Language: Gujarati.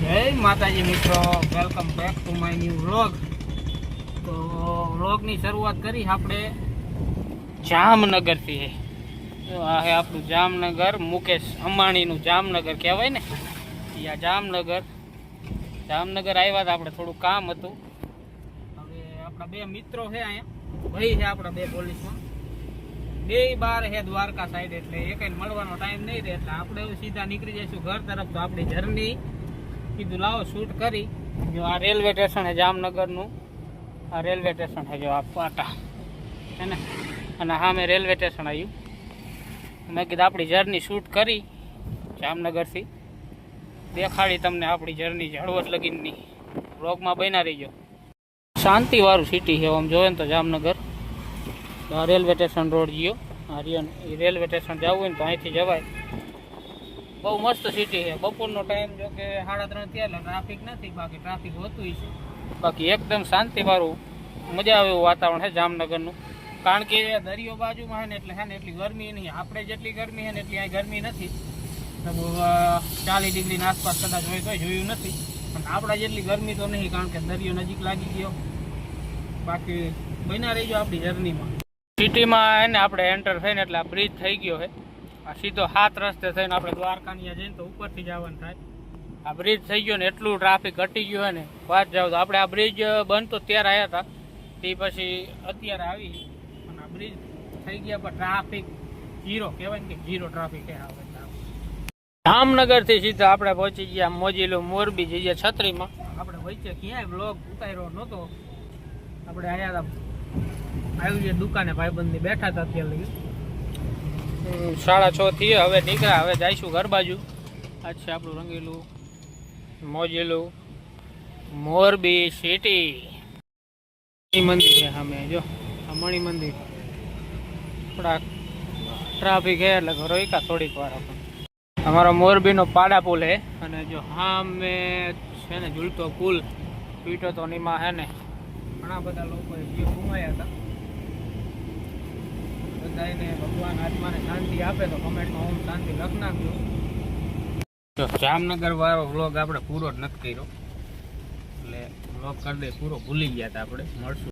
જય માતાજી મિત્રો, welcome back to my new vlog. તો વ્લોગની શરૂઆત કરી આપણે જામનગરથી. તો આ છે આપણું જામનગર, મુકેશ અંબાણીનું જામનગર કહેવાય ને. આ જામનગર આવ્યા હતા, આપણે થોડું કામ હતું. હવે આપણા બે મિત્રો છે અહીંયા, ભાઈ છે આપણા બે પોલીસમાં, બે બાર છે દ્વારકા સાઈડ, એટલે એક મળવાનો ટાઈમ નહીં રહે, એટલે આપણે સીધા નીકળી જઈશું ઘર તરફ. તો આપણી જર્ની કીધું લાવો શૂટ કરી. જો આ રેલવે સ્ટેશન છે જામનગરનું, આ રેલવે સ્ટેશન છે, જો આ પાટા હે ને, અને હા મેં રેલવે સ્ટેશન આવ્યું. મેં કીધું આપણી જર્ની શૂટ કરી જામનગરથી, દેખાડી તમને આપણી જર્ની હળવદ લગીનની. વ્લોગમાં બન્યા રહીજો. શાંતિવાળું સિટી છે આમ જોવે ને તો જામનગર. આ રેલવે સ્ટેશન રોડ ગયો, આ રેલવે સ્ટેશન જવું હોય ને તો અહીંથી જવાય. બહુ મસ્ત સિટી છે. બપોરનો ટાઈમ જો કે 3:30 થયા, એટલે ટ્રાફિક નથી, બાકી ટ્રાફિક હોતું છે. બાકી એકદમ શાંતિવાળું મજા આવે એવું વાતાવરણ છે જામનગરનું. કારણ કે દરિયો બાજુમાં છે ને, એટલે છે ને એટલી ગરમી નહીં. આપણે જેટલી ગરમી છે ને એટલી અહીં ગરમી નથી. 40 ડિગ્રીની આસપાસ કદાચ હોય તો જોયું નથી, પણ આપણા જેટલી ગરમી તો નહીં, કારણ કે દરિયો નજીક લાગી ગયો. બાકી બન્યા રહીજો આપણી જર્નીમાં. સિટીમાં એને આપણે એન્ટર થઈને એટલે આ બ્રિજ થઈ ગયો છે. આ સીધો 7 રસ્તે થઈને આપણે દ્વારકાની જઈને તો ઉપરથી જવાનું થાય. આ બ્રિજ થઈ ગયો ને એટલું ટ્રાફિક ઘટી ગયું હોય ને વાત જાવ તો. આપણે આ બ્રિજ બનતો ત્યારે આવ્યા હતા, તે પછી અત્યારે આવી, અને આ બ્રિજ થઈ ગયા પણ ટ્રાફિક ઝીરો કહેવાય ને, કે ઝીરો ટ્રાફિક છે. જામનગરથી સીધા આપણે પહોંચી ગયા મોજીલું મોરબી જઈએ છત્રીમાં. આપણે વચ્ચે ક્યાંય બ્લોગ ઉતાર્યો નહોતો. આપણે આવ્યા હતા, આવી જે દુકાને ભાઈબંધની બેઠા હતા. અત્યારે લગી 6:30 થી હવે નીકળ્યા. હવે જઈશું ઘર બાજુ. આ છે આપણું રંગીલું મોજીલું મોરબી સિટી. મંદિર છે સામે, જો આ મણિ મંદિર. થોડા ટ્રાફિક છે એટલે રોકા થોડીક વાર. અમારો મોરબીનો પાડા પુલ છે, અને જો સામે છે ને ઝૂલતો પુલ પીટો તો નીમાં છે ને ઘણા બધા લોકોએ જીવ ગુમાયા હતા. બધાને ભગવાન આત્માને શાંતિ આપે. તો કમેન્ટમાં ઓમ શાંતિ લખ નાખજો. તો જામનગર વાળો વ્લોગ આપણે પૂરો જ નથી કર્યો, એટલે વ્લોગ કરી દે પૂરો ભૂલી ગયા હતા આપણે. મળશું.